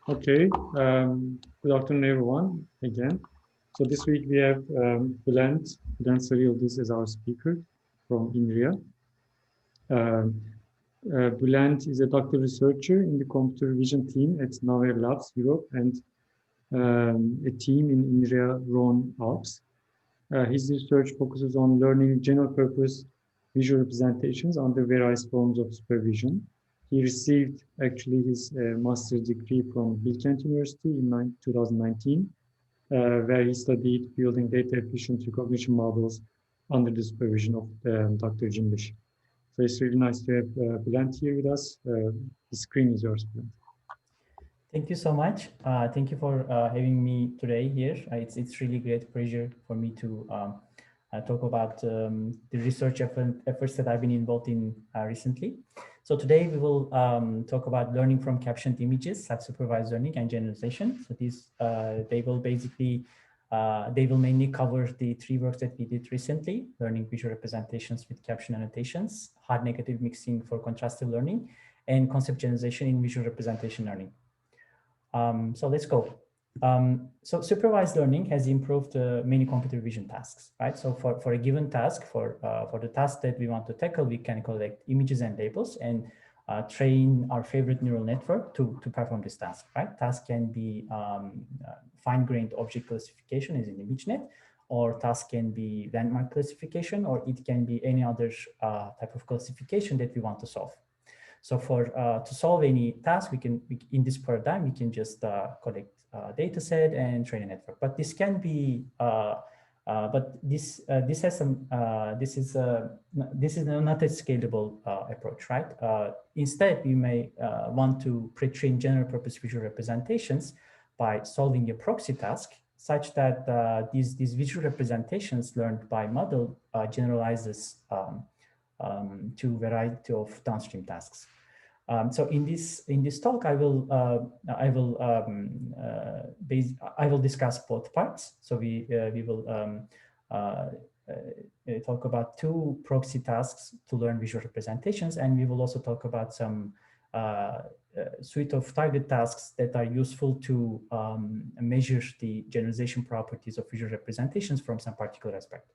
Okay, good afternoon, everyone, again. So this week we have Bulent Sariyildiz as our speaker from Inria. Bulent is a doctoral researcher in the computer vision team at Naver Labs Europe and a team in Inria Rhone Alps. His research focuses on learning general-purpose visual representations under various forms of supervision. He received actually his master's degree from Bulent University in 2019, where he studied building data-efficient recognition models under the supervision of Dr. Cimbiş. So it's really nice to have Bulent here with us. The screen is yours, Bulent. Thank you so much. Thank you for having me today here. It's really great pleasure for me to talk about the research efforts that I've been involved in recently. So today we will talk about learning from captioned images, self-supervised learning and generalization. So these they will mainly cover the three works that we did recently: learning visual representations with caption annotations, hard negative mixing for contrastive learning, and concept generalization in visual representation learning. So let's go. So supervised learning has improved many computer vision tasks, right? So for a given task, for the task that we want to tackle, we can collect images and labels and train our favorite neural network to perform this task, right? Task can be fine-grained object classification as in ImageNet, or task can be landmark classification, or it can be any other type of classification that we want to solve. So for to solve any task, in this paradigm, we can just collect data set and train a network. But this can be, this has some, this is not a scalable approach, right? Instead, we may want to pre-train general purpose visual representations by solving a proxy task, such that these visual representations learned by model generalizes to a variety of downstream tasks. So in this talk, I will discuss both parts. So we will talk about two proxy tasks to learn visual representations, and we will also talk about some suite of target tasks that are useful to measure the generalization properties of visual representations from some particular aspect.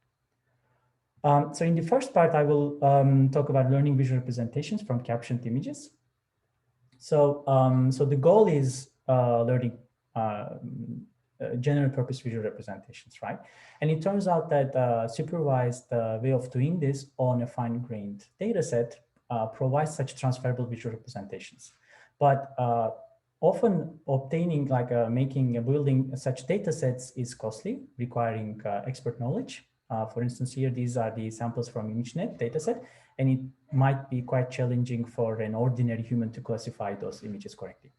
So in the first part, I will talk about learning visual representations from captioned images. So, so the goal is learning general purpose visual representations, right? And it turns out that supervised way of doing this on a fine-grained data set provides such transferable visual representations. But often obtaining, building such data sets is costly, requiring expert knowledge. For instance, here, these are the samples from ImageNet dataset, and it might be quite challenging for an ordinary human to classify those images correctly.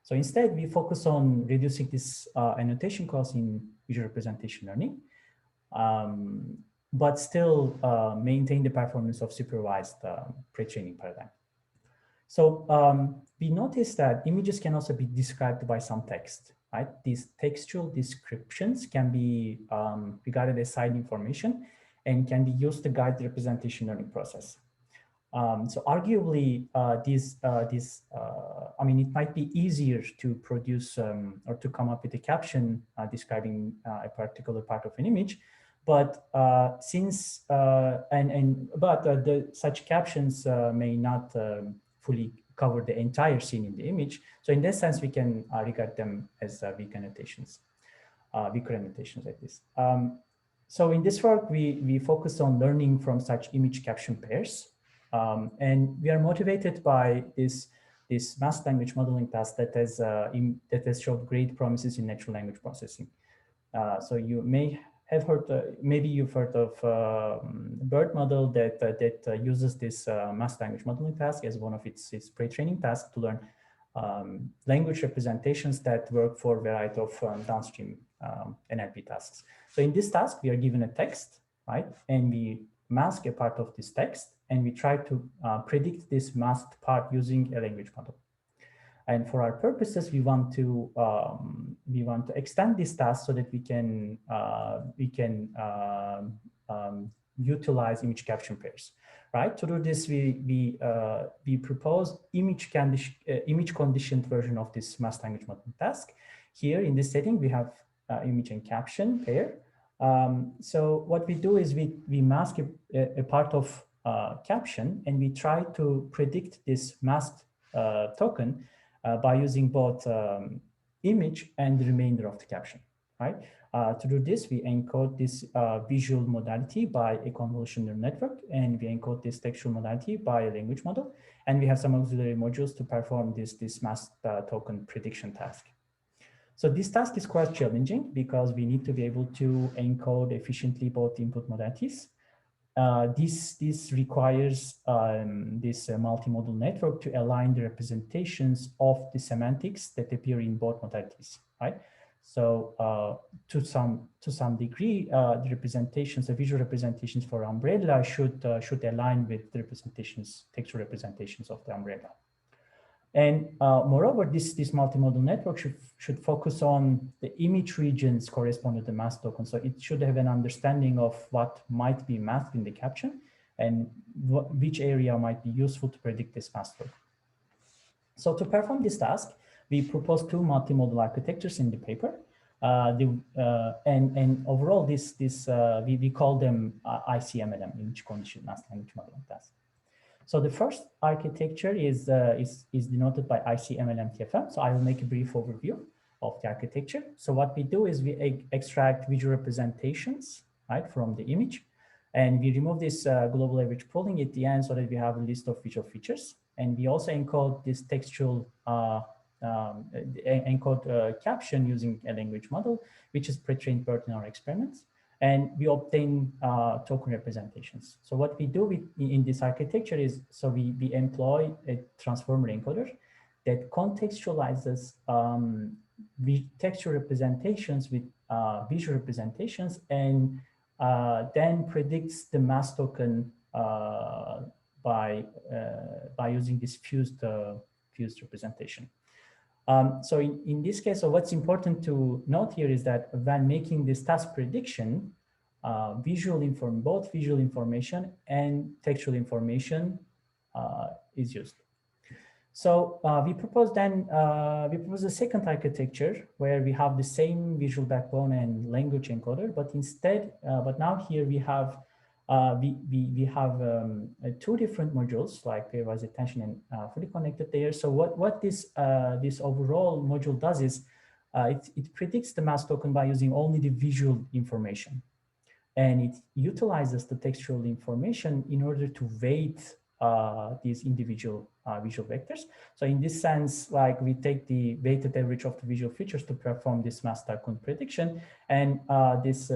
So instead, we focus on reducing this annotation cost in visual representation learning, but still maintain the performance of supervised pre-training paradigm. So we noticed that images can also be described by some text, right? These textual descriptions can be regarded as side information and can be used to guide the representation learning process. So arguably, I mean, it might be easier to produce or to come up with a caption describing a particular part of an image, but such captions may not fully cover the entire scene in the image. So in that sense, we can regard them as weak annotations, weaker annotations like this. So in this work, we focus on learning from such image caption pairs. And we are motivated by this masked language modeling task that has shown great promises in natural language processing. So you may have heard, maybe you've heard of BERT model that uses this masked language modeling task as one of its pre-training tasks to learn language representations that work for a variety of downstream NLP tasks. So in this task, we are given a text, right? And we mask a part of this text, and we try to predict this masked part using a language model. And for our purposes, we want to extend this task so that we can utilize image caption pairs, right? To do this, we propose image conditioned version of this masked language model task. Here in this setting, we have image and caption pair. So what we do is we mask a part of caption, and we try to predict this masked token by using both image and the remainder of the caption, right? To do this, we encode this visual modality by a convolutional neural network, and we encode this textual modality by a language model, and we have some auxiliary modules to perform this masked token prediction task. So this task is quite challenging because we need to be able to encode efficiently both input modalities. This requires this multi-modal network to align the representations of the semantics that appear in both modalities, right? So to some degree, the representations, the visual representations for umbrella should align with the representations, textual representations of the umbrella. And moreover, this multimodal network should focus on the image regions corresponding to the masked token. So it should have an understanding of what might be masked in the caption and which area might be useful to predict this masked token. So to perform this task, we propose two multimodal architectures in the paper. And overall, we call them ICMLM, image conditioned masked language modeling task. So the first architecture is denoted by ICMLM TFM. So I will make a brief overview of the architecture. So what we do is we extract visual representations, right, from the image, and we remove this global average pooling at the end so that we have a list of visual features. And we also encode this textual caption using a language model, which is pre-trained in our experiments. And we obtain token representations. So what we do in this architecture is, so we employ a transformer encoder that contextualizes textual representations with visual representations, and then predicts the masked token by using this fused representation. So in this case, so what's important to note here is that when making this task prediction, both visual information and textual information is used. So we propose a second architecture where we have the same visual backbone and language encoder, but instead, but now here we have two different modules like pairwise attention and fully connected there. So what this overall module does is it predicts the masked token by using only the visual information, and it utilizes the textual information in order to weight these individual visual vectors. So in this sense, like we take the weighted average of the visual features to perform this masked token prediction, and this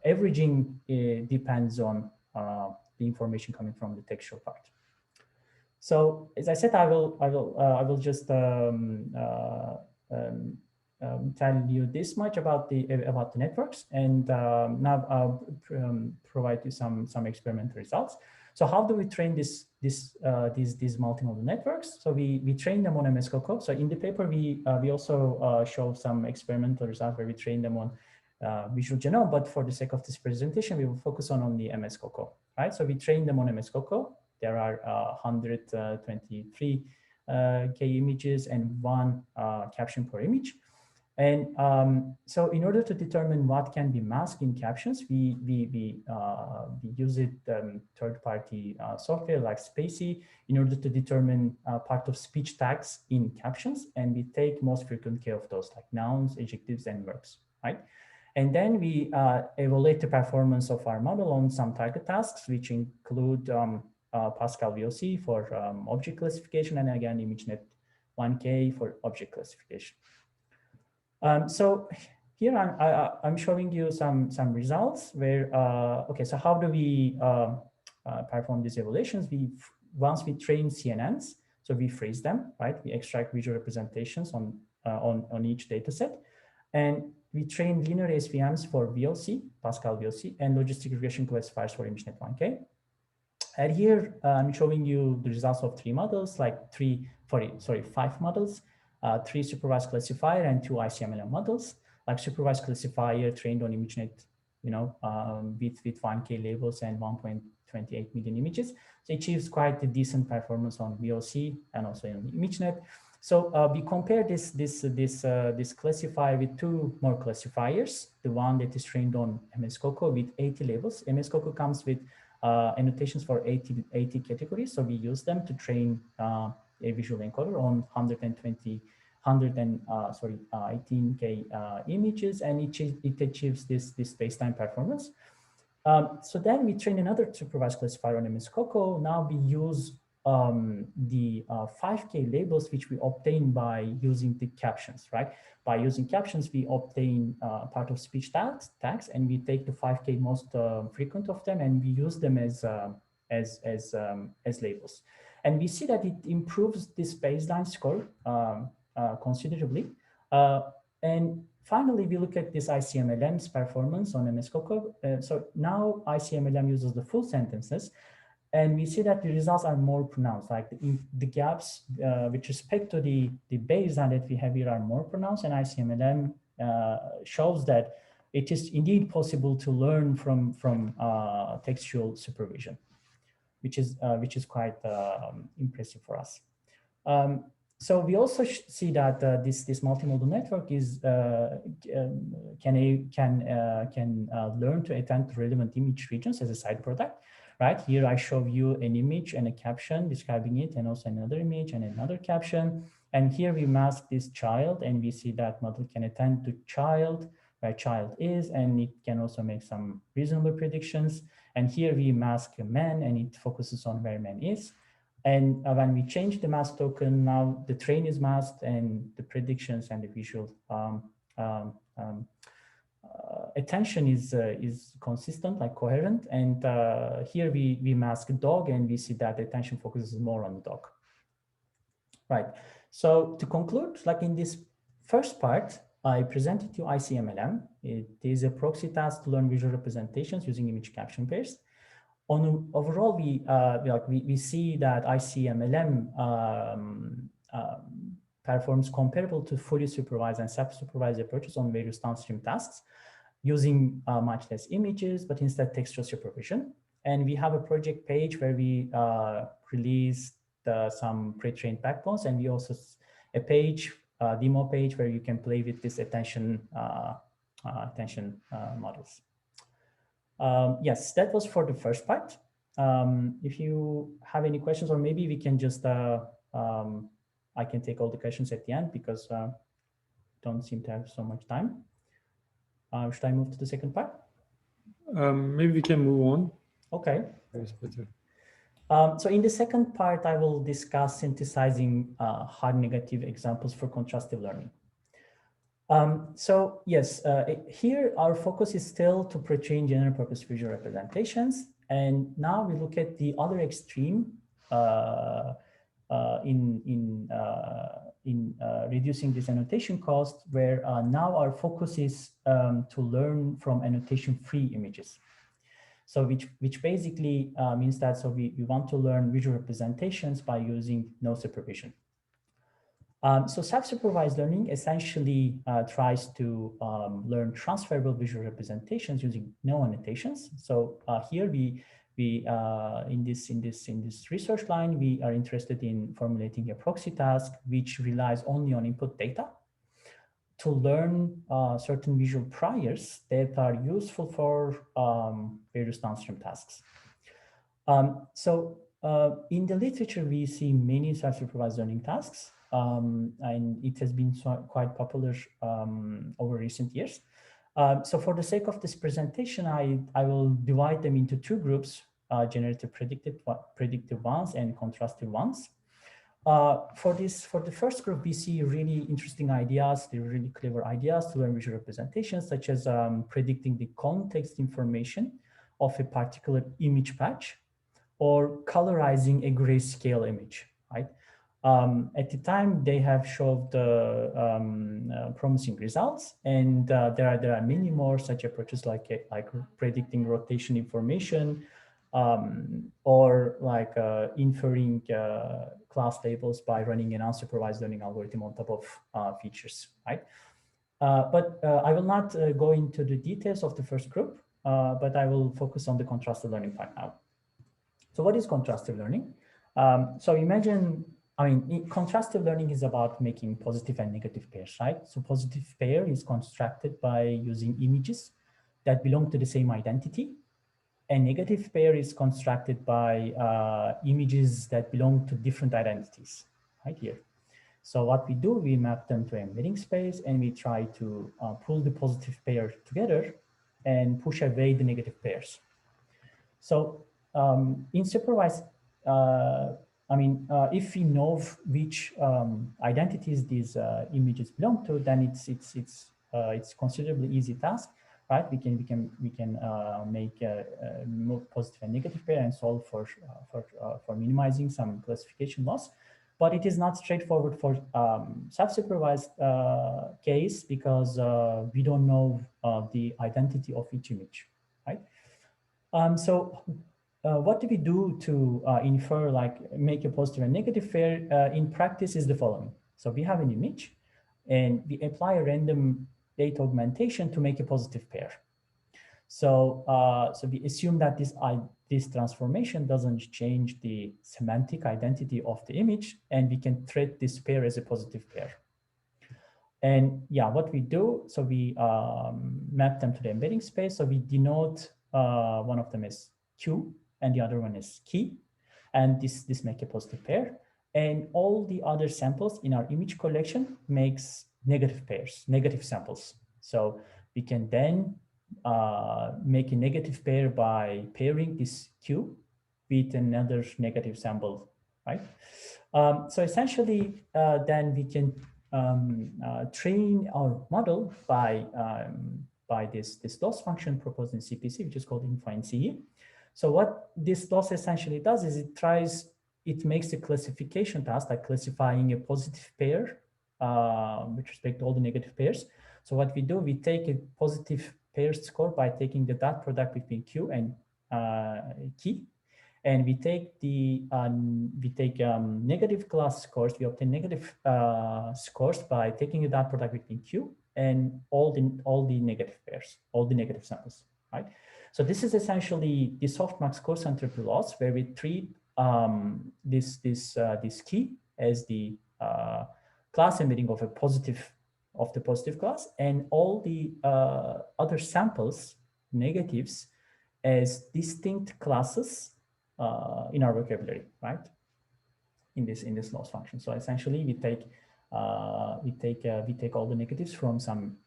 averaging depends on the information coming from the textual part. So as I said, I will just tell you this much about the networks, and now I'll provide you some experimental results. So how do we train these multimodal networks? So we train them on MS-CoCo. So in the paper we also show some experimental results where we train them on visual genome, but for the sake of this presentation, we will focus on only MS-CoCo, right? So we train them on MS-CoCo. There are 123 K images and one caption per image. And so in order to determine what can be masked in captions, we use third-party software like Spacey in order to determine part of speech tags in captions. And we take most frequent care of those like nouns, adjectives, and verbs, right? And then we evaluate the performance of our model on some target tasks, which include PASCAL VOC for object classification, and again, ImageNet 1K for object classification. So here I'm showing you some results where, okay, so how do we perform these evaluations? Once we train CNNs, so we phrase them, right? We extract visual representations on each data set, and we train linear SVMs for VOC, PASCAL VOC, and logistic regression classifiers for ImageNet 1K. And here I'm showing you the results of three models, like five models. 3 supervised classifier and 2 ICMLM models. Like supervised classifier trained on ImageNet with 1K labels and 1.28 million images. So it achieves quite a decent performance on VOC and also in ImageNet. So we compare this classifier with two more classifiers. The one that is trained on MS-COCO with 80 labels. MS-COCO comes with annotations for 80 categories. So we use them to train a visual encoder on 18K images, and it achieves this baseline performance. So then we train another supervised classifier on MS-COCO. Now we use the 5K labels, which we obtain by using the captions, right? By using captions, we obtain part of speech tags, and we take the 5K most frequent of them, and we use them as labels. And we see that it improves this baseline score considerably. And finally, we look at this ICMLM's performance on MS-COCO. So now ICMLM uses the full sentences, and we see that the results are more pronounced, like the gaps with respect to the baseline that we have here are more pronounced, and ICMLM shows that it is indeed possible to learn from textual supervision, which is quite impressive for us. So we also see that this multimodal network is can learn to attend relevant image regions as a side product. Right here, I show you an image and a caption describing it, and also another image and another caption. And here we mask this child, and we see that model can attend to child, where child is, and it can also make some reasonable predictions. And here we mask a man, and it focuses on where man is. And when we change the mask token, now the train is masked, and the predictions and the visual attention is consistent, like coherent. And here we mask a dog, and we see that the attention focuses more on the dog. Right. So to conclude, like in this first part, I presented you ICMLM. It is a proxy task to learn visual representations using image caption pairs. On overall, we see that ICMLM performs comparable to fully supervised and self-supervised approaches on various downstream tasks, using much less images, but instead textual supervision. And we have a project page where we released some pre-trained backbones, and we also a page, demo page, where you can play with this attention models. Yes, that was for the first part. If you have any questions, or maybe we can just, I can take all the questions at the end, because don't seem to have so much time. Should I move to the second part? Maybe we can move on. Okay. That's better. So in the second part, I will discuss synthesizing hard negative examples for contrastive learning. So yes, here our focus is still to pre-train general purpose visual representations. And now we look at the other extreme in reducing this annotation cost, where now our focus is to learn from annotation-free images. So which basically means that we want to learn visual representations by using no supervision. So self-supervised learning essentially tries to learn transferable visual representations using no annotations. So here we in this research line, we are interested in formulating a proxy task which relies only on input data to learn certain visual priors that are useful for various downstream tasks. In the literature, we see many self-supervised learning tasks, and it has been quite popular over recent years. So for the sake of this presentation, I will divide them into two groups, generative predictive ones and contrastive ones. For the first group, we see really interesting ideas, the really clever ideas to learn visual representations, such as predicting the context information of a particular image patch, or colorizing a grayscale image, right? At the time, they have showed promising results, and there are many more such approaches like predicting rotation information, or like inferring class labels by running an unsupervised learning algorithm on top of features, right? But I will not go into the details of the first group. but I will focus on the contrastive learning part now. So what is contrastive learning? So imagine, contrastive learning is about making positive and negative pairs, right? So positive pair is constructed by using images that belong to the same identity. And negative pair is constructed by images that belong to different identities, right here. So what we do, we map them to embedding space and we try to pull the positive pair together and push away the negative pairs. So in supervised, if we know which identities these images belong to, then it's considerably easy task, right? We can make more positive and negative pair and solve for minimizing some classification loss. But it is not straightforward for self-supervised case because we don't know the identity of each image, right? What do we do to infer, make a positive and negative pair in practice is the following. So we have an image and we apply a random data augmentation to make a positive pair. So we assume that this transformation doesn't change the semantic identity of the image, and we can treat this pair as a positive pair. And yeah, what we do, so we map them to the embedding space. So we denote one of them as Q and the other one is key. And this make a positive pair. And all the other samples in our image collection makes negative pairs, negative samples. So we can then make a negative pair by pairing this Q with another negative sample, right? So essentially, then we can train our model by this loss function proposed in CPC, which is called InfoNCE. So what this loss essentially does is it makes a classification task, like classifying a positive pair with respect to all the negative pairs. So what we do, we take a positive pair score by taking the dot product between Q and key. And we take the negative class scores. We obtain negative scores by taking a dot product between Q and all the negative pairs, all the negative samples, right? So this is essentially the softmax concentric loss, where we treat this key as the class embedding of the positive class, and all the other samples, negatives, as distinct classes in our vocabulary, right? In this loss function. So essentially, we take all the negatives from some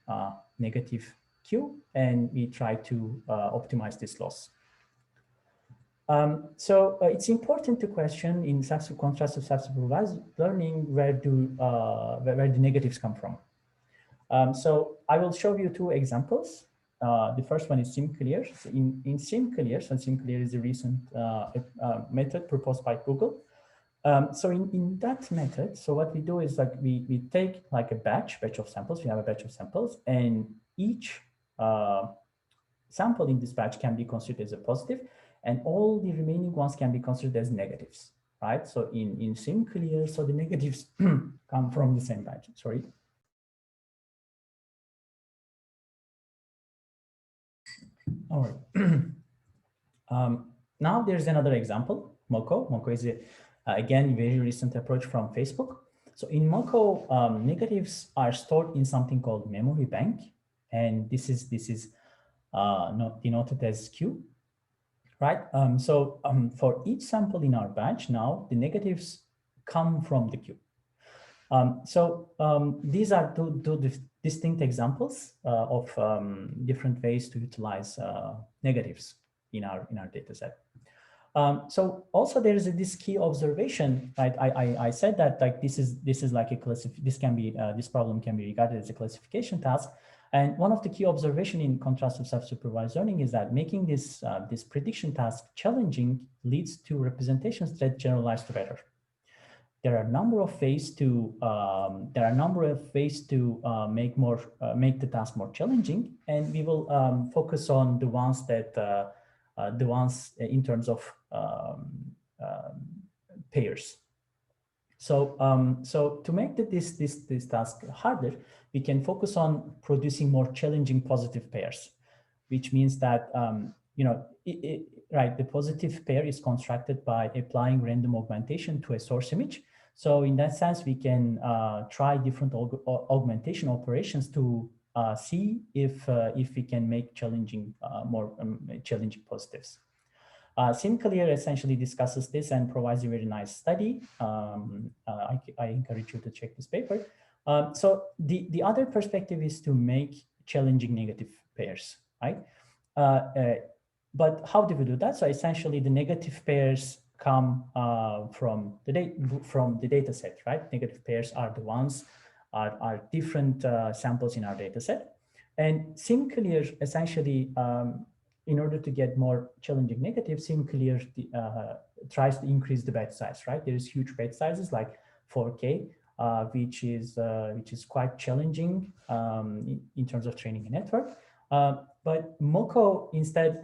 negative Q, and we try to optimize this loss. It's important to question in contrastive self-supervised learning where the negatives come from. So I will show you two examples. The first one is SimClear. So in SimClear, so SimClear is a recent method proposed by Google. So in that method, so what we do is we take like a batch of samples. We have a batch of samples, and each sample in this batch can be considered as a positive, and all the remaining ones can be considered as negatives, right? So in SimClear, so the negatives come from the same batch. Sorry. All right. Now there's another example, Moco. Moco is again very recent approach from Facebook. So in Moco, negatives are stored in something called memory bank, and this is denoted as Q, right? For each sample in our batch, now the negatives come from the Q. These are two distinct examples of different ways to utilize negatives in our data set. So also there is this key observation, right? I said that this is like a this problem can be regarded as a classification task. And one of the key observation in contrastive self-supervised learning is that making this prediction task challenging leads to representations that generalize to better. There are a number of ways to make the task more challenging, and we will focus on the ones in terms of pairs. So to make this task harder, we can focus on producing more challenging positive pairs. which means that, right, the positive pair is constructed by applying random augmentation to a source image. So in that sense, we can try different augmentation operations to see if we can make challenging, more challenging positives. SimClear essentially discusses this and provides a very nice study. I encourage you to check this paper. So the other perspective is to make challenging negative pairs, right? But how do we do that? So essentially, the negative pairs come from the data set, right? Negative pairs are the ones are different samples in our data set, and SimClear essentially, in order to get more challenging negatives, SimClear tries to increase the batch size, right? There is huge batch sizes like 4K, which is quite challenging in terms of training a network. But Moco instead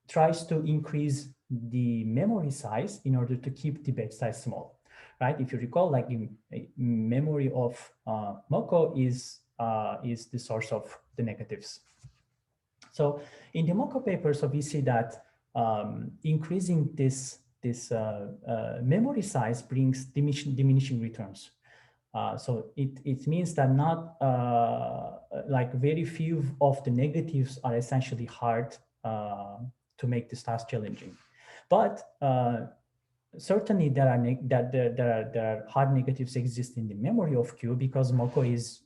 tries to increase the memory size in order to keep the batch size small, right? If you recall, like the memory of Moco is the source of the negatives. So in the Moco paper, so we see that increasing this memory size brings diminishing returns. So it means that not like very few of the negatives are essentially hard to make this task challenging, but certainly there are hard negatives exist in the memory of Q because Moco is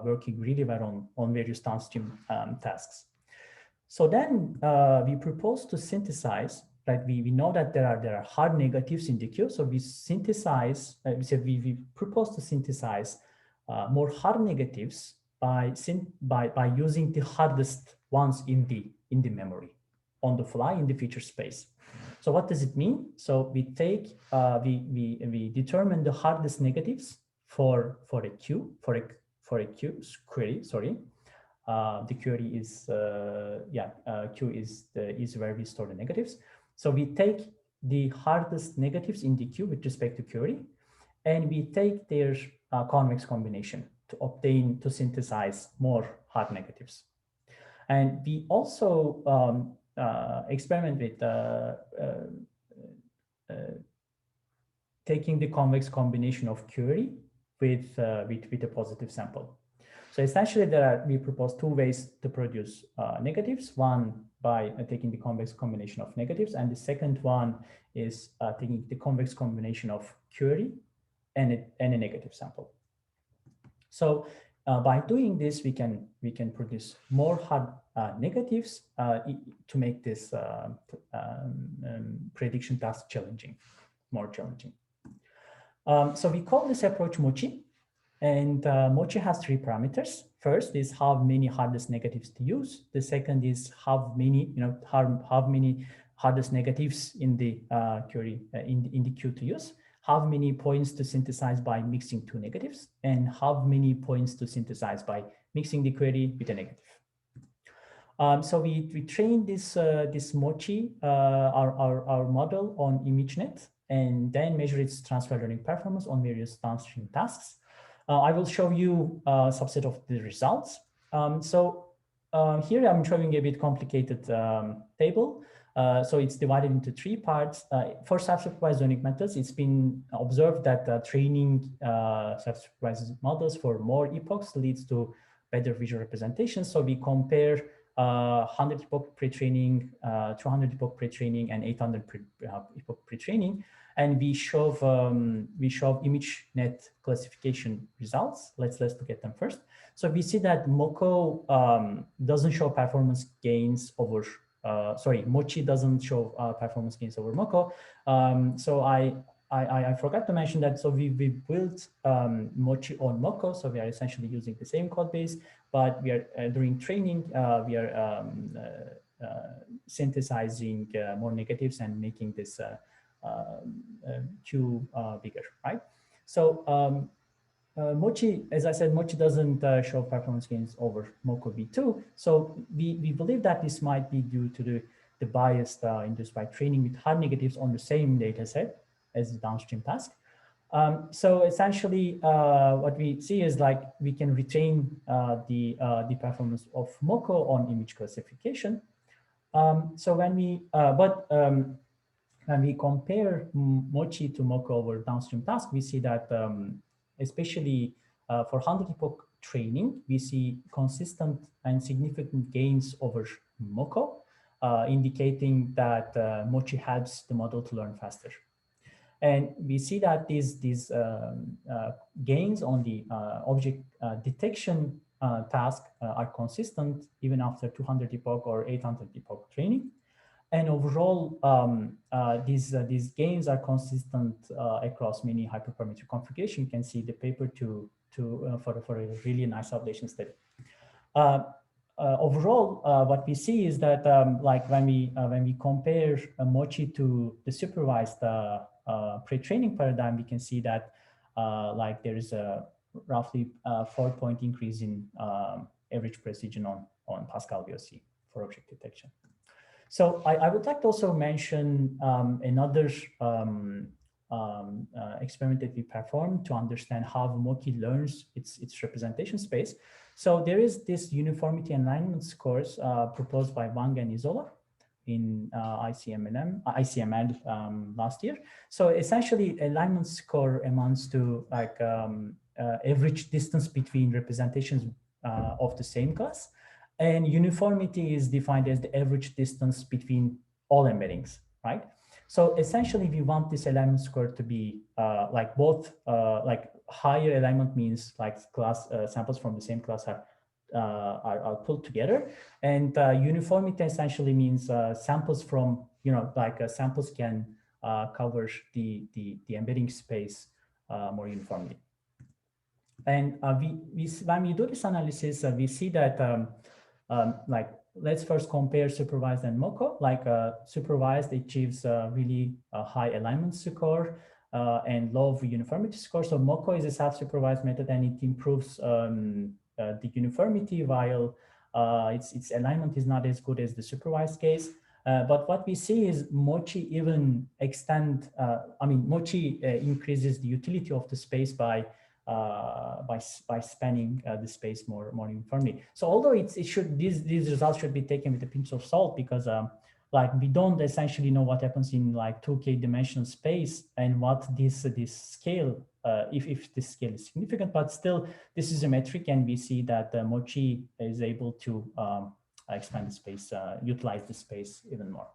working really well on various downstream tasks. So then we propose to synthesize. Right, we know that there are hard negatives in the queue, so we synthesize. We propose to synthesize more hard negatives by using the hardest ones in the memory, on the fly in the feature space. So what does it mean? So we take we determine the hardest negatives for a queue for a queue query. Sorry. The query is Q is where we store the negatives. So we take the hardest negatives in the queue with respect to query, and we take their convex combination to synthesize more hard negatives. And we also experiment with taking the convex combination of query with a positive sample. So essentially, we propose two ways to produce negatives. One by taking the convex combination of negatives, and the second one is taking the convex combination of query and a negative sample. So by doing this, we can produce more hard negatives to make this prediction task more challenging. So we call this approach Mochi. And Mochi has three parameters. First is how many hardest negatives to use. The second is how many hardest negatives in the query in the queue to use. How many points to synthesize by mixing two negatives, and how many points to synthesize by mixing the query with a negative. So we trained this Mochi our model on ImageNet, and then measure its transfer learning performance on various downstream tasks. I will show you a subset of the results. Here I'm showing a bit complicated table. So it's divided into three parts. For self-supervised learning methods, it's been observed that training self-supervised models for more epochs leads to better visual representation. So we compare 100 epoch pre-training, 200 epoch pre-training, and 800 epoch pre-training. And we show ImageNet classification results. Let's look at them first. So we see that Moco doesn't show performance gains over. Mochi doesn't show performance gains over Moco. So I forgot to mention that. So we built Mochi on Moco. So we are essentially using the same code base, but we are during training we are synthesizing more negatives and making this Q bigger, right? So Mochi, as I said, Mochi doesn't show performance gains over Moco V2. So we believe that this might be due to the bias induced by training with hard negatives on the same data set as the downstream task. So essentially, what we see is like we can retain the performance of MoCo on image classification. So when we, when we compare Mochi to MoCo over downstream task, we see that especially for 100 epoch training, we see consistent and significant gains over MoCo, indicating that Mochi helps the model to learn faster. And we see that these gains on the object detection task are consistent even after 200 epoch or 800 epoch training. And overall, these gains are consistent across many hyperparametric configuration. You can see the paper for a really nice validation study. Overall, what we see is that like when we compare Mochi to the supervised pre-training paradigm, we can see that like there is a roughly 4-point increase in average precision on PASCAL VOC for object detection. So I would like to also mention another experiment that we performed to understand how Mochi learns its representation space. So there is this uniformity alignment scores proposed by Wang and Isola in ICML last year. So essentially, alignment score amounts to like average distance between representations of the same class. And uniformity is defined as the average distance between all embeddings, right? So essentially, we want this alignment score to be like both like higher alignment means like class samples from the same class are pulled together, and uniformity essentially means samples from samples can cover the embedding space more uniformly. And when we do this analysis, we see that like let's first compare supervised and MoCo. Like supervised achieves really high alignment score and low uniformity score. So MoCo is a self-supervised method, and it improves the uniformity, while its alignment is not as good as the supervised case. But what we see is Mochi even Mochi increases the utility of the space by spanning the space more uniformly. So although these results should be taken with a pinch of salt, because like we don't essentially know what happens in like 2K dimensional space and what this scale, if this scale is significant, but still this is a metric, and we see that Mochi is able to expand the space, utilize the space even more.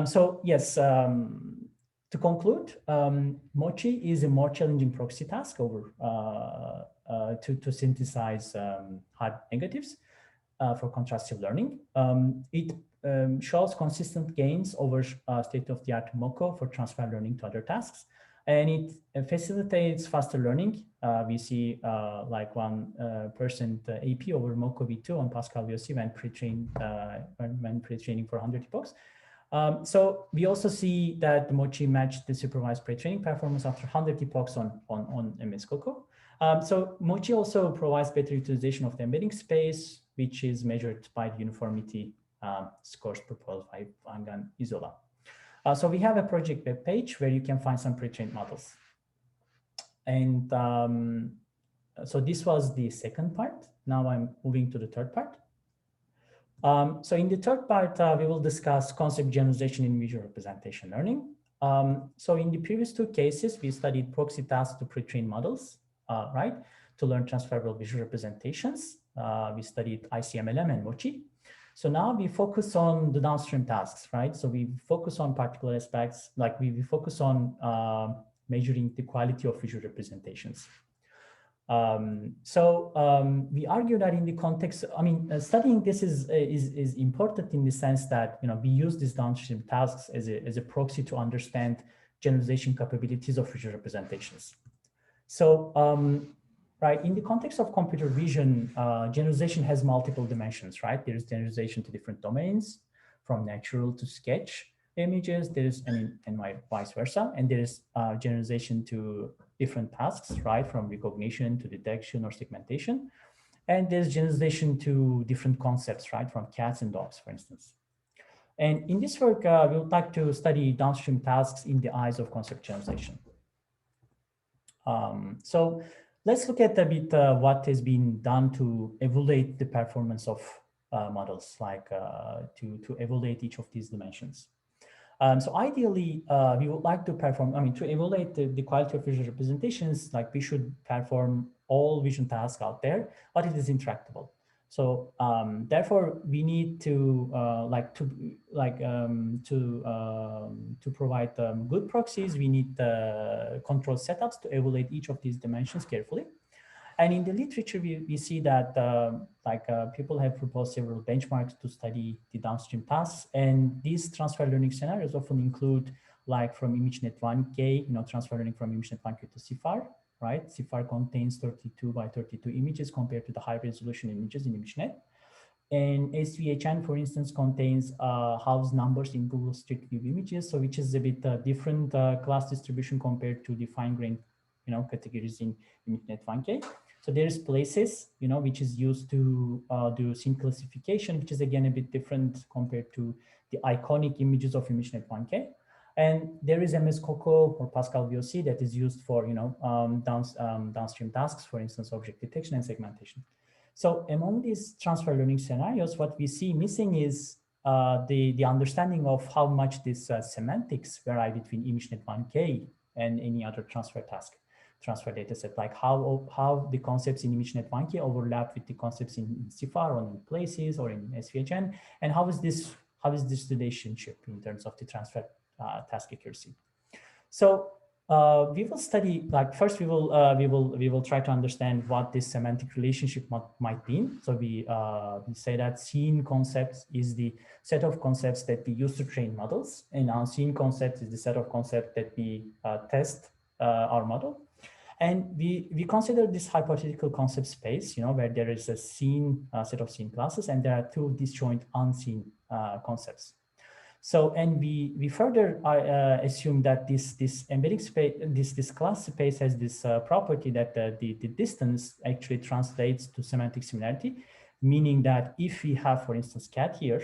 So yes, to conclude, Mochi is a more challenging proxy task over to synthesize hard negatives for contrastive learning. It shows consistent gains over state-of-the-art MoCo for transfer learning to other tasks, and it facilitates faster learning. We see like 1% AP over MoCo V2 on PASCAL VOC when pre-training for 100 epochs. So we also see that Mochi matched the supervised pre-training performance after 100 epochs on MS-CoCo. So Mochi also provides better utilization of the embedding space, which is measured by the uniformity scores proposed by Wang and Isola. So we have a project web page where you can find some pre-trained models. And so this was the second part. Now I'm moving to the third part. So in the third part, we will discuss concept generalization in visual representation learning. So in the previous two cases, we studied proxy tasks to pre-train models, right, to learn transferable visual representations. We studied ICMLM and Mochi. So now we focus on the downstream tasks, right? So we focus on particular aspects, like we focus on measuring the quality of visual representations. We argue that in the context, studying this is important in the sense that, we use these downstream tasks as a proxy to understand generalization capabilities of visual representations. So, right, in the context of computer vision, generalization has multiple dimensions, right? There's generalization to different domains, from natural to sketch images, and vice versa. And there's generalization to different tasks, right? From recognition to detection or segmentation. And there's generalization to different concepts, right? From cats and dogs, for instance. And in this work, we would like to study downstream tasks in the eyes of concept generalization. So let's look at a bit what has been done to evaluate the performance of models, like to evaluate each of these dimensions. So ideally, we would like to perform, to evaluate the quality of visual representations, like we should perform all vision tasks out there, but it is intractable. So therefore, we need to to provide good proxies. We need control setups to evaluate each of these dimensions carefully. And in the literature, we see that people have proposed several benchmarks to study the downstream tasks. And these transfer learning scenarios often include, like from ImageNet 1K, transfer learning from ImageNet 1K to CIFAR, right? CIFAR contains 32 by 32 images compared to the high resolution images in ImageNet. And SVHN, for instance, contains house numbers in Google Street View images, so which is a bit different class distribution compared to the fine-grained, categories in ImageNet 1K. So there's places, which is used to do scene classification, which is again a bit different compared to the iconic images of ImageNet 1K. And there is MS-COCO or PASCAL VOC that is used for, downstream tasks, for instance, object detection and segmentation. So among these transfer learning scenarios, what we see missing is the understanding of how much these semantics vary between ImageNet 1K and any other transfer dataset, like how the concepts in ImageNet 1K overlap with the concepts in CIFAR or in places or in SVHN, and how is this relationship in terms of the transfer task accuracy. So we will study, like first we will try to understand what this semantic relationship might mean. So we say that scene concepts is the set of concepts that we use to train models, and unseen concepts is the set of concepts that we test our model. And we consider this hypothetical concept space, where there is a scene set of scene classes, and there are two disjoint unseen concepts. So, and we further assume that this embedding space, this class space has this property that the distance actually translates to semantic similarity, meaning that if we have, for instance, cat here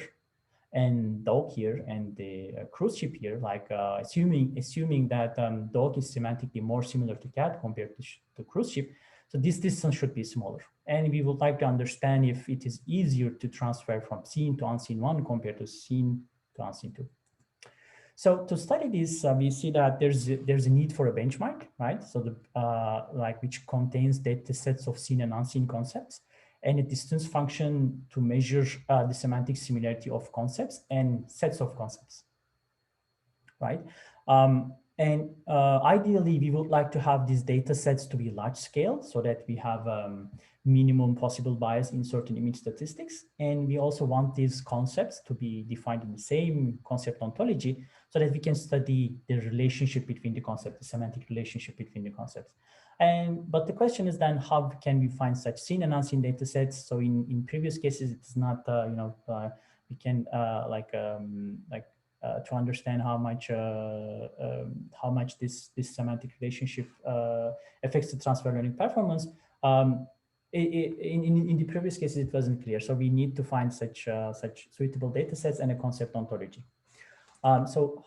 and dog here and the cruise ship here, like assuming that dog is semantically more similar to cat compared to cruise ship, so this distance should be smaller. And we would like to understand if it is easier to transfer from scene to unseen one compared to scene to unseen two. So to study this, we see that there's a need for a benchmark, right? So the which contains data sets of seen and unseen concepts, and a distance function to measure the semantic similarity of concepts and sets of concepts, right? And ideally, we would like to have these data sets to be large scale so that we have minimum possible bias in certain image statistics. And we also want these concepts to be defined in the same concept ontology so that we can study the relationship between the concepts, the semantic relationship between the concepts. But the question is then, how can we find such seen and unseen data sets? So in previous cases, it's not, we can to understand how much this semantic relationship affects the transfer learning performance. In the previous cases, it wasn't clear. So we need to find such suitable data sets and a concept ontology. So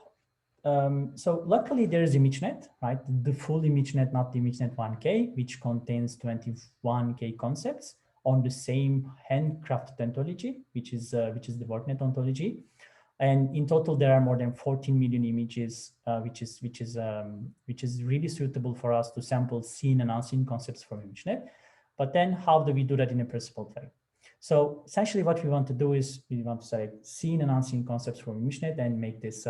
luckily there is ImageNet, right? The full ImageNet, not the ImageNet 1K, which contains 21K concepts on the same handcrafted ontology, which is the WordNet ontology. And in total, there are more than 14 million images, which is really suitable for us to sample seen and unseen concepts from ImageNet. But then, how do we do that in a principled way? So essentially, what we want to do is we want to select seen and unseen concepts from ImageNet and make this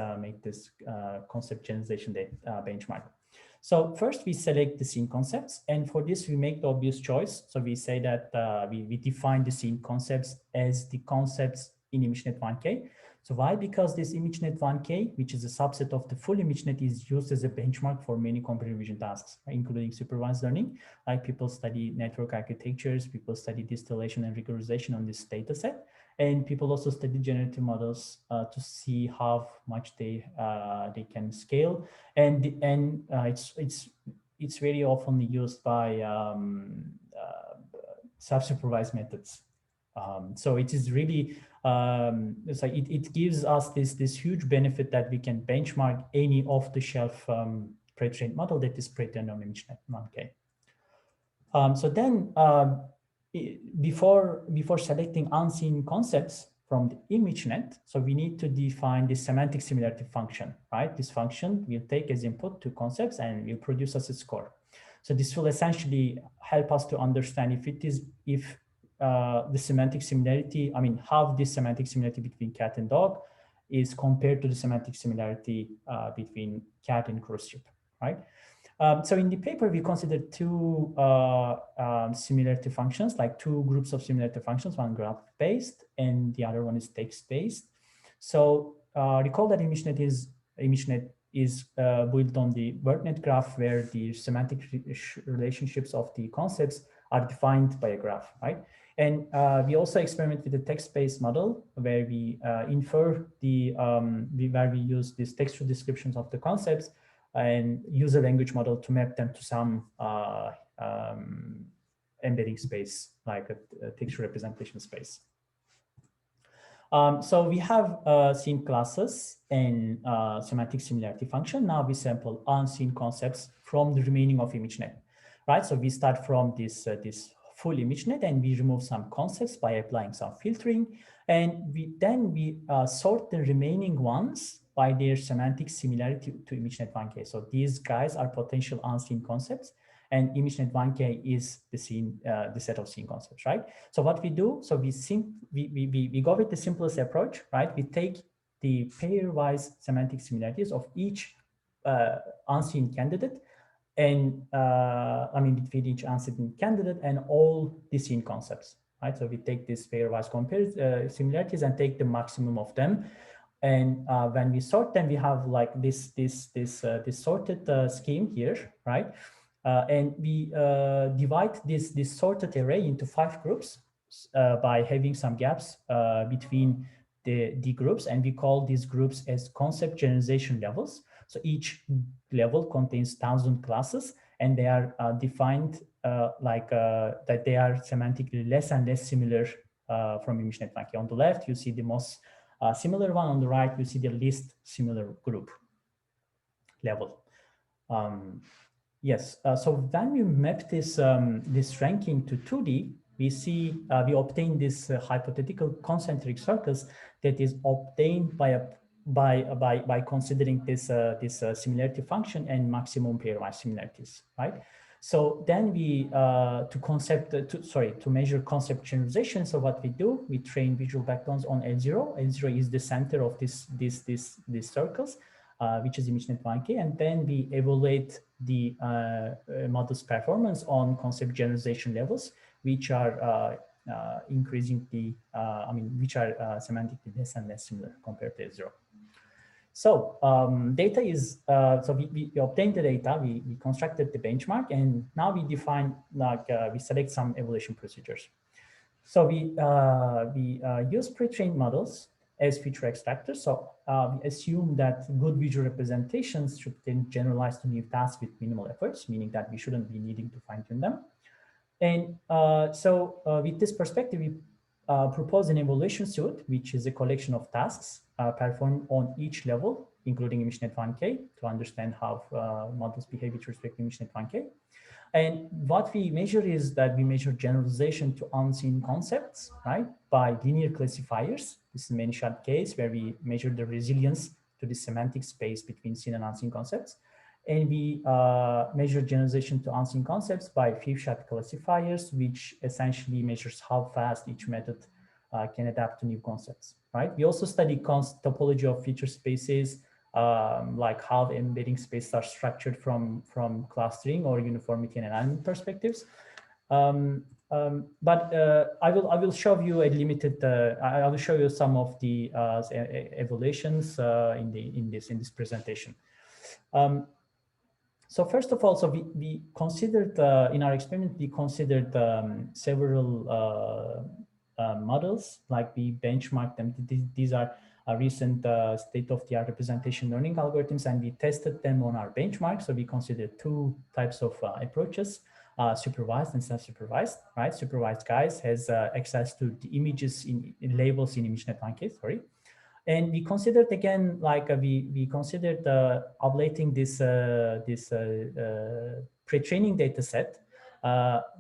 concept generalization benchmark. So first, we select the scene concepts, and for this, we make the obvious choice. So we say that we define the scene concepts as the concepts in ImageNet 1K. So why? Because this ImageNet 1K, which is a subset of the full ImageNet, is used as a benchmark for many computer vision tasks, including supervised learning. Like people study network architectures, people study distillation and rigorization on this data set. And people also study generative models to see how much they can scale. And it's very often used by self-supervised methods. So it is really, it's like it gives us this huge benefit that we can benchmark any off-the-shelf pre-trained model that is pre-trained on ImageNet 1K. So then before selecting unseen concepts from the ImageNet, so we need to define the semantic similarity function, right? This function will take as input two concepts and will produce us a score. So this will essentially help us to understand if the semantic similarity, how this semantic similarity between cat and dog is compared to the semantic similarity between cat and cruise ship, right? So in the paper, we considered two similarity functions, like two groups of similarity functions, one graph-based and the other one is text-based. So recall that ImageNet is built on the WordNet graph, where the semantic relationships of the concepts are defined by a graph, right? And we also experiment with the text-based model, where we infer where we use these textual descriptions of the concepts and use a language model to map them to some embedding space, like a textual representation space. So we have seen classes and semantic similarity function. Now we sample unseen concepts from the remaining of ImageNet, right? So we start from this full ImageNet and we remove some concepts by applying some filtering, and we sort the remaining ones by their semantic similarity to ImageNet 1K. So these guys are potential unseen concepts, and ImageNet 1K is the set of seen concepts, right? So what we do, so we go with the simplest approach, right? We take the pairwise semantic similarities of each unseen candidate, and between each unseen candidate and all the seen concepts, right? So we take these pairwise similarities and take the maximum of them. And when we sort them, we have like this sorted scheme here, right? And we divide this sorted array into 5 groups by having some gaps between the groups, and we call these groups as concept generalization levels. So each level contains 1,000 classes, and they are defined that they are semantically less and less similar from ImageNet 1K. On the left, you see the most similar one. On the right, you see the least similar group level. Yes, so when we map this ranking to 2D, we obtain this hypothetical concentric circles that is obtained by considering this similarity function and maximum pairwise similarities, right? So then to measure concept generalization. So what we do, we train visual backbones on L0. L0 is the center of these circles, which is ImageNet 1K, and then we evaluate the model's performance on concept generalization levels, which are increasingly, which are semantically less and less similar compared to L0. So data is, so we obtained the data, we constructed the benchmark, and now we define, we select some evaluation procedures. So we use pre-trained models as feature extractors. So we assume that good visual representations should then generalize to new tasks with minimal efforts, meaning that we shouldn't be needing to fine-tune them. And with this perspective, we propose an evaluation suite, which is a collection of tasks performed on each level, including ImageNet 1K, to understand how models behave with respect to ImageNet 1K. And what we measure is that we measure generalization to unseen concepts, right, by linear classifiers. This is a many-shot case where we measure the resilience to the semantic space between seen and unseen concepts. And we measure generalization to unseen concepts by few-shot classifiers, which essentially measures how fast each method can adapt to new concepts, right? We also study topology of feature spaces, like how the embedding spaces are structured from clustering or uniformity and alignment perspectives. But I will show you a limited. I will show you some of the evaluations in this presentation. So first of all, so we considered in our experiment, we considered several models, like we benchmarked them. These are recent state-of-the-art representation learning algorithms, and we tested them on our benchmark. So we considered 2 types of approaches, supervised and self-supervised, right? Supervised guys has access to the images in labels in ImageNet 1K, sorry. And we considered again, like we considered ablating this pre-training data set.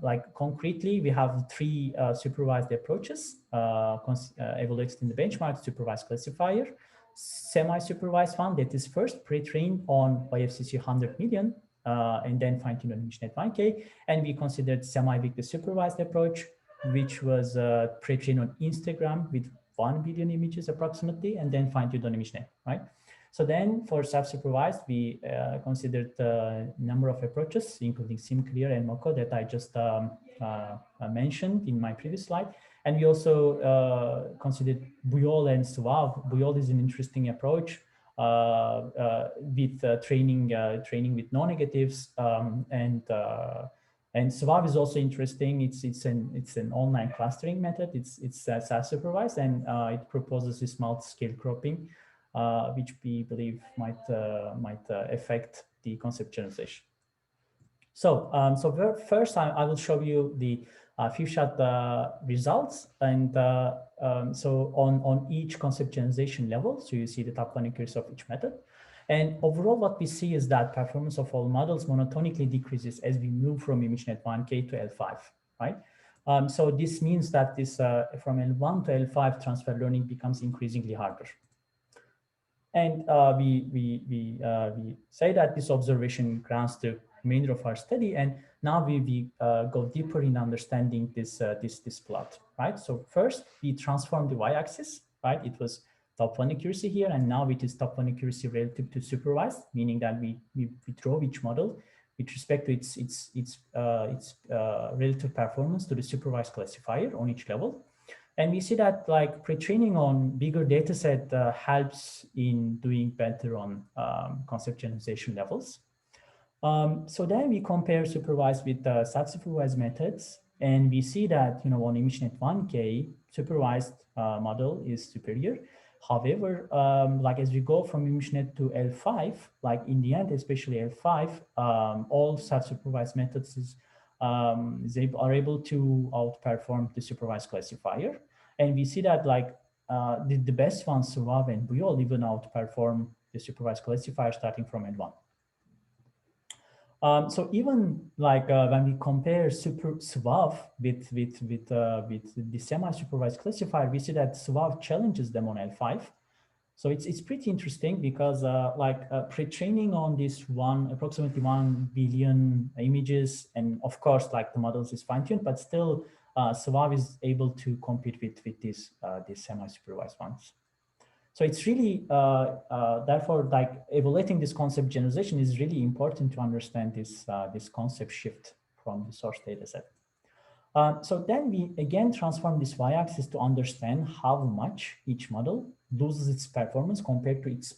Like concretely, we have three supervised approaches evaluated in the benchmark: supervised classifier, semi-supervised one that is first pre-trained on YFCC 100 million, and then fine-tuned on ImageNet 1K. And we considered semi-weakly supervised approach, which was pre-trained on Instagram with 1 billion images approximately, and then fine-tuned on ImageNet, right? So then for self-supervised, we considered a number of approaches, including SimClear and MoCo that I just mentioned in my previous slide. And we also considered Buyol and Suave. Buyol is an interesting approach with training with non-negatives, and Suave is also interesting. It's an online clustering method. It's self-supervised, and it proposes this multi-scale cropping, which we believe might affect the concept generalization. So first I will show you the few shot results, and so on each concept generalization level. So you see the top line accuracy of each method. And overall, what we see is that performance of all models monotonically decreases as we move from ImageNet 1K to L5, right? So this means that this from L1 to L5 transfer learning becomes increasingly harder. And we say that this observation grounds the remainder of our study, and now we go deeper in understanding this plot, right? So first we transform the y-axis, right? It was top one accuracy here, and now it is top one accuracy relative to supervised, meaning that we draw each model with respect to its relative performance to the supervised classifier on each level. And we see that like pre-training on bigger data set helps in doing better on concept generalization levels. So then we compare supervised with self-supervised methods, and we see that, you know, on ImageNet 1K, supervised model is superior. However, like as we go from ImageNet to L5, like in the end, especially L5, all self-supervised methods are able to outperform the supervised classifier. And we see that like the best ones, Suave and Buyol, even outperform the supervised classifier starting from N1. So even like when we compare Suave with the semi-supervised classifier, we see that Suave challenges them on L5. So it's pretty interesting because pre-training on this approximately 1 billion images, and of course like the models is fine-tuned, but still Suave is able to compete with these semi-supervised ones. So it's really, therefore, like evaluating this concept generalization is really important to understand this concept shift from the source data set. So then we again transform this y-axis to understand how much each model loses its performance compared to its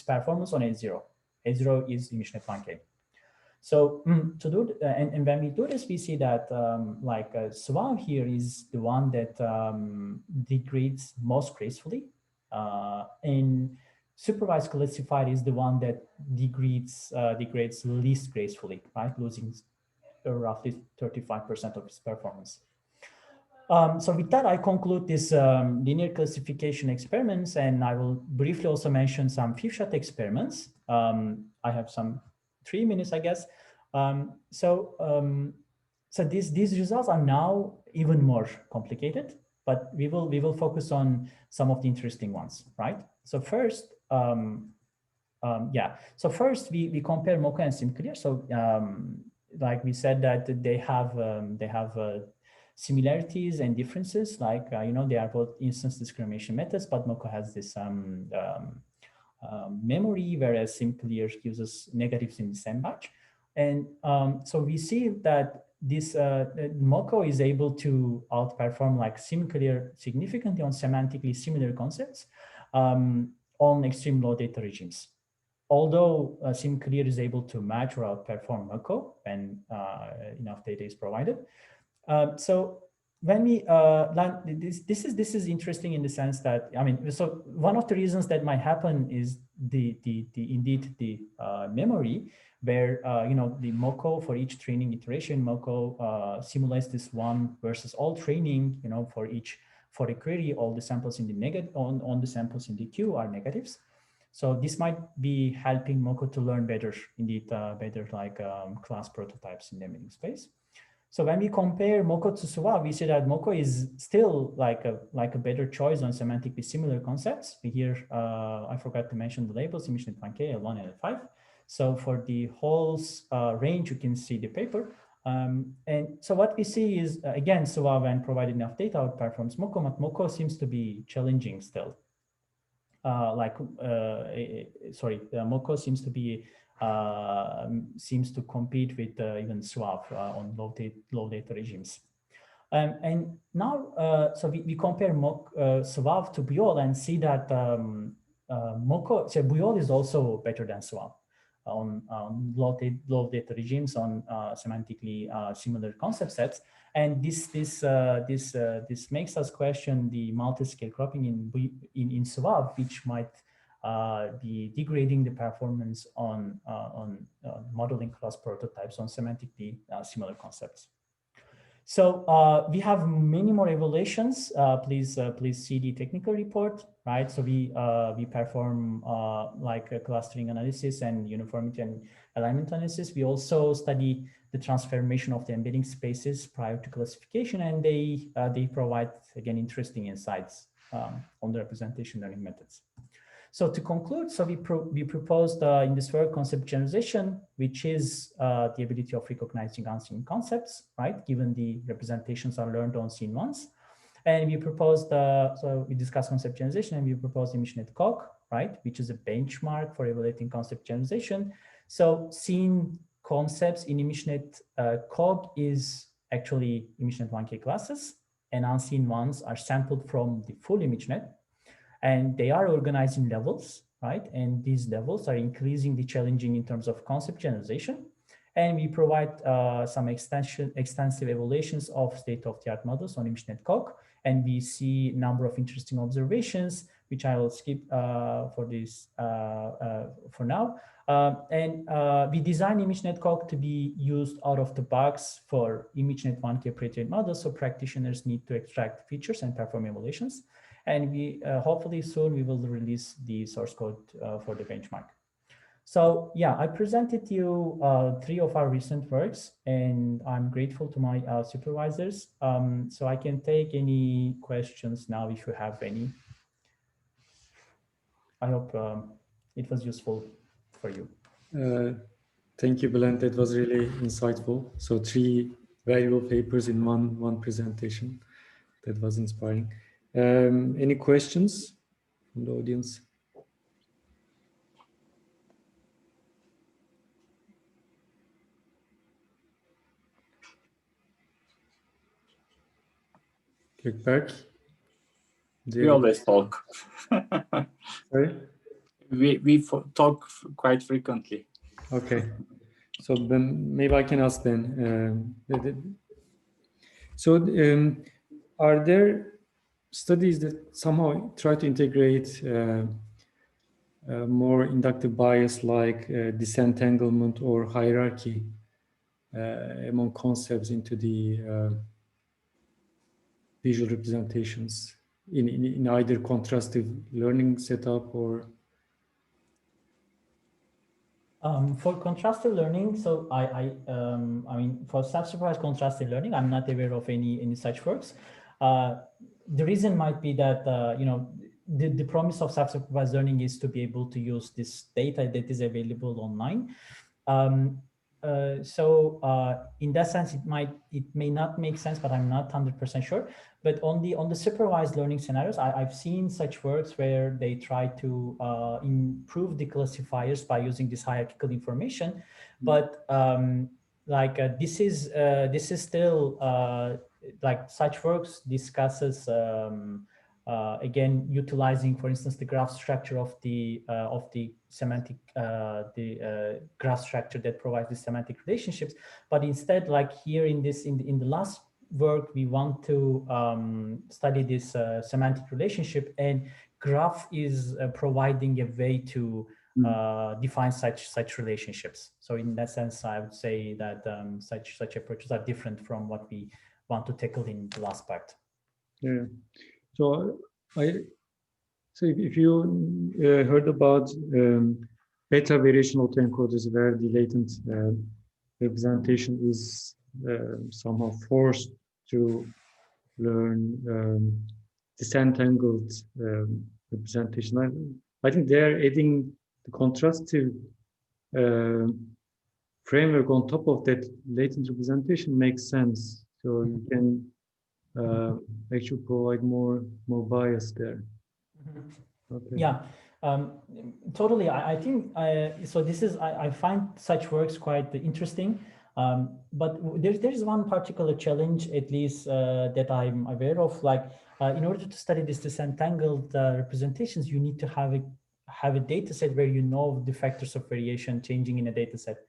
performance on A0. A0 is ImageNet 1K. So to do and when we do this, we see that Suave here is the one that degrades most gracefully, and supervised classifier is the one that degrades least gracefully, right, losing roughly 35% of its performance. So with that, I conclude this linear classification experiments, and I will briefly also mention some few-shot experiments. I have some 3 minutes, I guess. So these results are now even more complicated, but we will focus on some of the interesting ones, right? So first, So first we compare MoCo and SimClear. So like we said that they have similarities and differences. Like you know, they are both instance discrimination methods, but MoCo has this memory, whereas SimClear uses negatives in the same batch. And so we see that this MoCo is able to outperform like SimClear significantly on semantically similar concepts on extreme low data regimes. Although SimClear is able to match or outperform MoCo when enough data is provided. So when we this is interesting in the sense that, I mean, so one of the reasons that might happen is indeed the memory, where you know, the MoCo for each training iteration, MoCo simulates this one versus all training, you know, for each for a query, all the samples in the negative on the samples in the queue are negatives. So this might be helping Moco to learn better, indeed, better like class prototypes in the embedding space. So when we compare Moco to Suave, we see that Moco is still like a better choice on semantically similar concepts. Here, I forgot to mention the labels, ImageNet 1K, L1, and L5. So for the whole range, you can see the paper. And so what we see is, again, Suave, when provided enough data, outperforms Moco, but Moco seems to be challenging still. Moco seems to be seems to compete with even Suave on low data regimes. And now, so we compare Suave to Buol and see that Moco, so Buol is also better than Suave on low data regimes, on semantically similar concept sets. And this makes us question the multi-scale cropping in Suave, which might be degrading the performance on modeling class prototypes on semantically similar concepts. So we have many more evaluations. Please see the technical report, right? So we perform like a clustering analysis and uniformity and alignment analysis. We also study the transformation of the embedding spaces prior to classification, and they provide, again, interesting insights on the representation learning methods. So to conclude, so we proposed in this work concept generalization, which is the ability of recognizing unseen concepts, right? Given the representations are learned on seen ones. And we proposed, so we discussed concept generalization, and we proposed ImageNet COG, right? Which is a benchmark for evaluating concept generalization. So seen concepts in ImageNet COG is actually ImageNet 1K classes, and unseen ones are sampled from the full ImageNet. And they are organized in levels, right? And these levels are increasingly challenging in terms of concept generalization. And we provide some extensive evaluations of state-of-the-art models on ImageNet COG. And we see a number of interesting observations, which I will skip for this for now. We design ImageNet COG to be used out of the box for ImageNet 1K pre-trained models, so practitioners need to extract features and perform evaluations. And we hopefully soon we will release the source code for the benchmark. So yeah, I presented you 3 of our recent works, and I'm grateful to my supervisors. So I can take any questions now if you have any. I hope it was useful for you. Thank you, Bulent. That was really insightful. So 3 valuable papers in one presentation. That was inspiring. Any questions from the audience? Gökberk? We always talk. Sorry? We talk quite frequently. Okay. So then maybe I can ask then. Are there studies that somehow try to integrate more inductive bias like disentanglement or hierarchy among concepts into the visual representations in either contrastive learning setup or? For contrastive learning, so I mean, for self-supervised contrastive learning, I'm not aware of any such works. The reason might be that, you know, the promise of self-supervised learning is to be able to use this data that is available online. In that sense, it may not make sense, but I'm not 100% sure. But on the supervised learning scenarios, I've seen such works where they try to improve the classifiers by using this hierarchical information. But this is still like such works discusses again utilizing, for instance, the graph structure of the semantic graph structure that provides the semantic relationships. But instead, like here in the last work, we want to study this semantic relationship, and graph is providing a way to define such relationships. So in that sense, I would say that such approaches are different from what we want to tackle in the last part. Yeah. So if you heard about beta variation autoencoders where the latent representation is somehow forced to learn disentangled representation. I think they are adding the contrastive framework on top of that latent representation makes sense. So you can actually provide more bias there. Okay. Yeah, totally. I think so. This is I find such works quite interesting. But there's one particular challenge, at least that I'm aware of. Like, in order to study this disentangled representations, you need to have a data set where you know the factors of variation changing in a data set.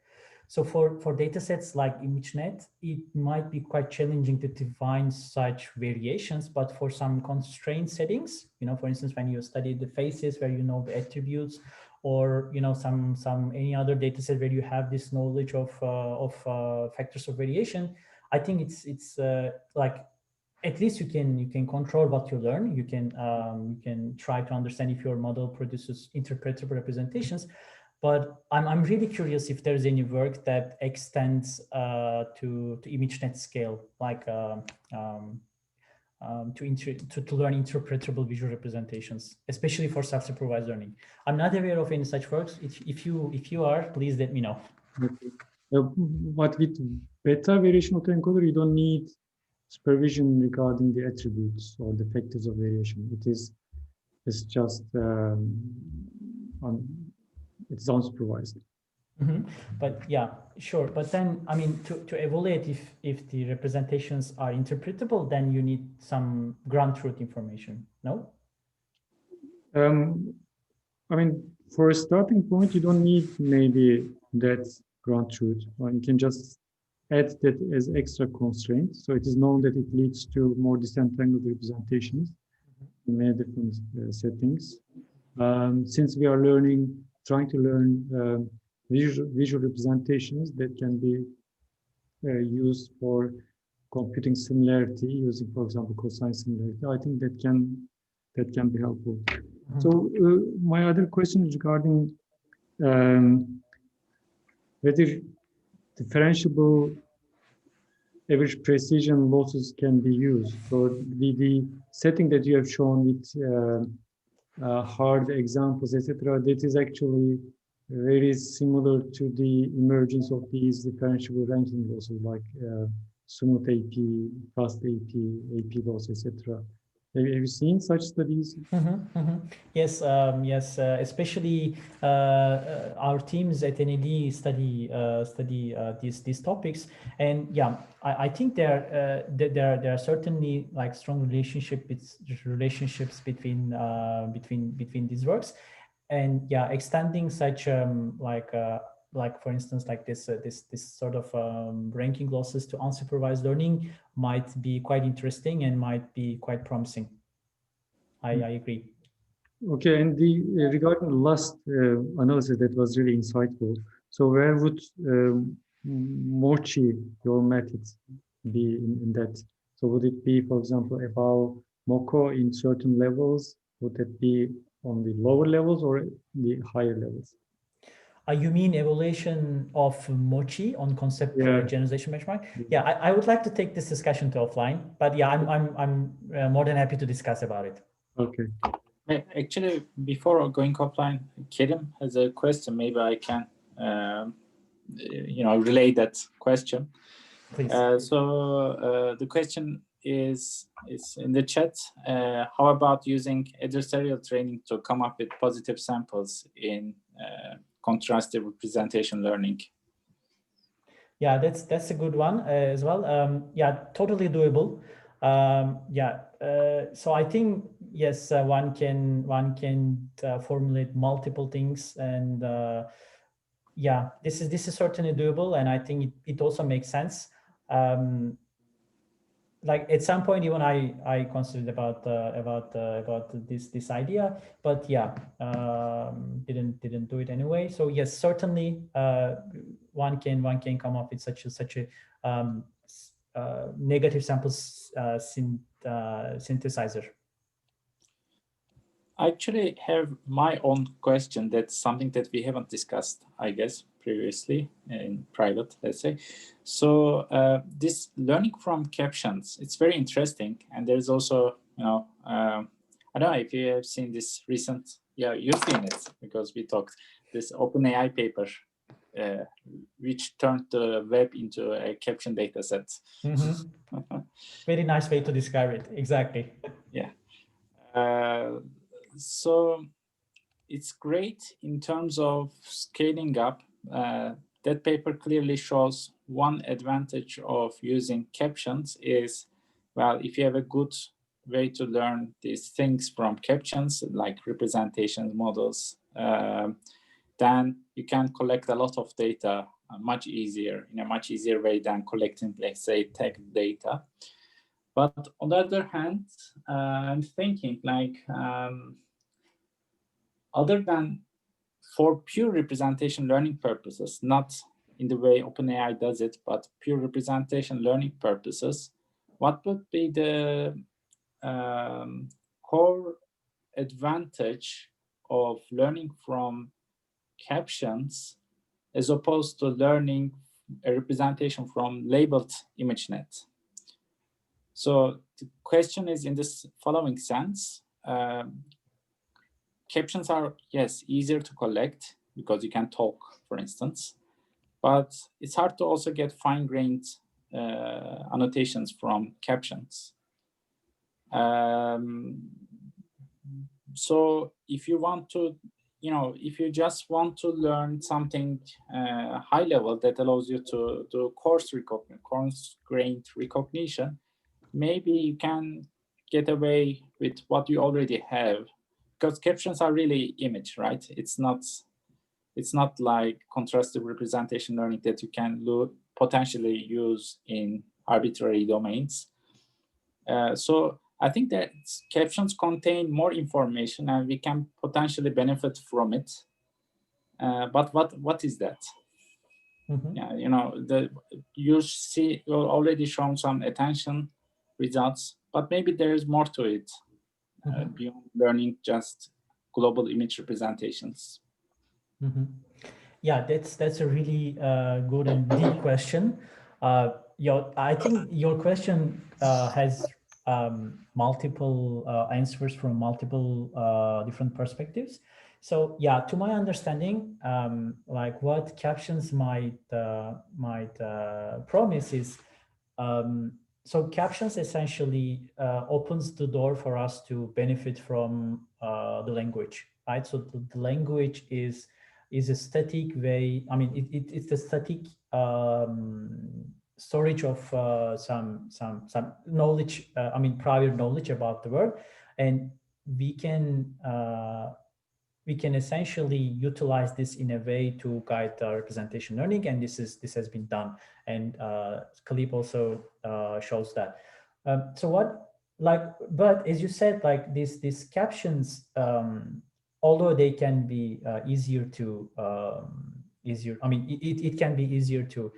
So for data sets like ImageNet, it might be quite challenging to define such variations, but for some constrained settings, for instance, when you study the faces where you know the attributes, or some any other data set where you have this knowledge of factors of variation, I think it's like at least you can control what you learn. You can try to understand if your model produces interpretable representations. But I'm really curious if there's any work that extends to ImageNet scale, like to learn interpretable visual representations, especially for self-supervised learning. I'm not aware of any such works. If you are, please let me know. Okay. But with beta variation autoencoder, you don't need supervision regarding the attributes or the factors of variation. It's just it's unsupervised. Mm-hmm. But yeah, sure. But then, I mean, to evaluate if the representations are interpretable, then you need some ground truth information, no? I mean, for a starting point, you don't need maybe that ground truth. You can just add that as extra constraint. So it is known that it leads to more disentangled representations in many different settings. Since we are trying to learn visual representations that can be used for computing similarity using, for example, cosine similarity, I think that can be helpful. Mm-hmm. So my other question is regarding whether differentiable average precision losses can be used. So the setting that you have shown with hard examples, etc., that is actually very similar to the emergence of these differentiable ranking losses like smooth AP, fast AP loss, etc. Have you seen such studies? Mm-hmm, mm-hmm. Yes, yes. Especially our teams at NAD study these topics, and yeah, I think there are certainly like strong relationships between these works, and yeah, extending such like for instance like this sort of ranking losses to unsupervised learning might be quite interesting and might be quite promising. I agree. Okay, and regarding the last analysis that was really insightful. So where would Mochi, your method, be in that? So would it be, for example, above Moko in certain levels? Would it be on the lower levels or the higher levels? You mean evaluation of Mochi on concept generalization benchmark? Yeah, I would like to take this discussion to offline, but yeah, I'm more than happy to discuss about it. Okay. Actually, before going offline, Kerim has a question. Maybe I can, relay that question. Please. So the question is in the chat. How about using adversarial training to come up with positive samples in contrastive representation learning? Yeah, that's a good one as well. Yeah, totally doable. So I think yes, one can formulate multiple things, and yeah, this is certainly doable, and I think it also makes sense. Like at some point, even I considered about this idea, but yeah, didn't do it anyway. So yes, certainly one can come up with such a negative samples synthesizer. I actually have my own question. That's something that we haven't discussed, I guess, previously in private, let's say. So this learning from captions, it's very interesting. And there's also, you know, I don't know if you have seen this recent, yeah, you've seen it because we talked, this OpenAI paper, which turned the web into a caption data set. Mm-hmm. Very nice way to describe it, exactly. Yeah. So it's great in terms of scaling up. That paper clearly shows one advantage of using captions is, well, if you have a good way to learn these things from captions, like representation models, then you can collect a lot of data much easier, in a much easier way than collecting, let's say, text data. But on the other hand, I'm thinking like, other than for pure representation learning purposes, not in the way OpenAI does it, but pure representation learning purposes, what would be the core advantage of learning from captions as opposed to learning a representation from labeled ImageNet? So the question is in this following sense. Captions are, yes, easier to collect because you can talk, for instance, but it's hard to also get fine-grained annotations from captions. So if you want to, you know, if you just want to learn something high level that allows you to do coarse-grained recognition, maybe you can get away with what you already have, because captions are really image, right? It's not like contrastive representation learning that you can potentially use in arbitrary domains. So I think that captions contain more information and we can potentially benefit from it. But what is that? Mm-hmm. Yeah, you know, you already shown some attention results, but maybe there is more to it. Mm-hmm. Beyond learning just global image representations. Mm-hmm. Yeah, that's a really good and deep question. I think your question has multiple answers from multiple different perspectives. So yeah, to my understanding, like what captions might promise is, so captions essentially opens the door for us to benefit from the language, right? So the language is a static way. I mean, it's a static storage of some knowledge. I mean, prior knowledge about the world, and we can essentially utilize this in a way to guide representation learning, and this has been done, and Khalib also shows that. So what, like, but as you said, like these captions, although they can be easier to I mean, it can be easier to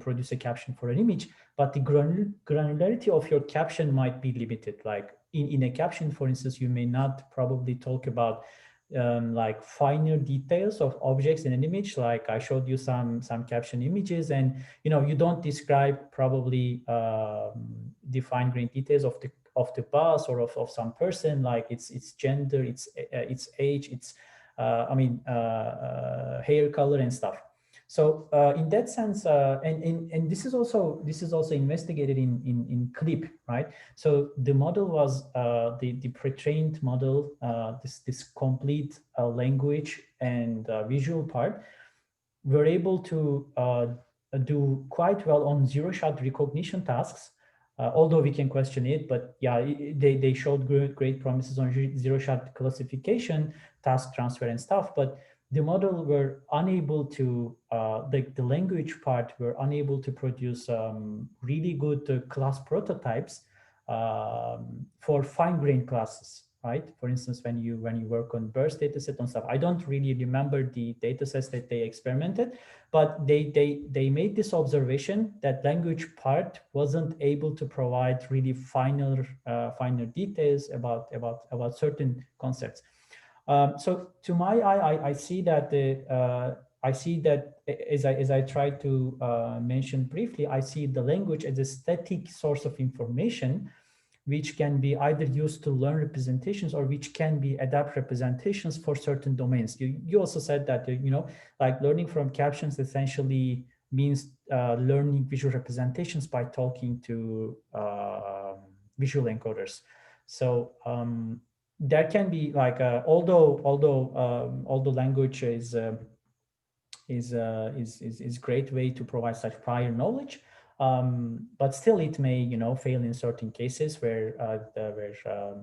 produce a caption for an image, but the granularity of your caption might be limited. Like in a caption, for instance, you may not probably talk about like finer details of objects in an image. Like I showed you some caption images, and you know, you don't describe probably the fine-grained details of the bus or of some person, like its gender, its age, its hair color and stuff. So in that sense, and this is also investigated in CLIP, right? So the model was the pre-trained model, this complete language and visual part. We're able to do quite well on zero-shot recognition tasks, although we can question it. But yeah, they showed great promises on zero-shot classification, task transfer and stuff. But the model were unable to, the language part were unable to produce really good class prototypes for fine-grained classes, right? For instance, when you work on burst data set and stuff, I don't really remember the data sets that they experimented, but they made this observation that language part wasn't able to provide really finer details about certain concepts. So to my eye, I see that as I tried to mention briefly, I see the language as a static source of information, which can be either used to learn representations or which can be adapt representations for certain domains. You also said that, like learning from captions essentially means learning visual representations by talking to visual encoders. So there can be like, although language is a great way to provide such prior knowledge, but still it may fail in certain cases where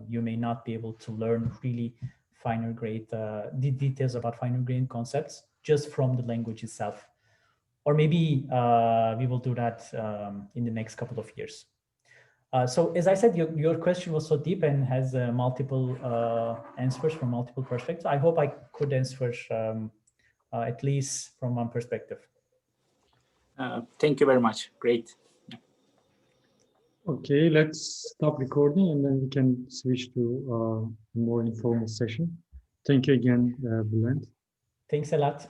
you may not be able to learn really finer grade the details about finer grained concepts just from the language itself. Or maybe we will do that in the next couple of years. So as I said, your question was so deep and has multiple answers from multiple perspectives. I hope I could answer at least from one perspective. Thank you very much. Great. Okay, let's stop recording and then we can switch to a more informal session. Thank you again, Bulent. Thanks a lot.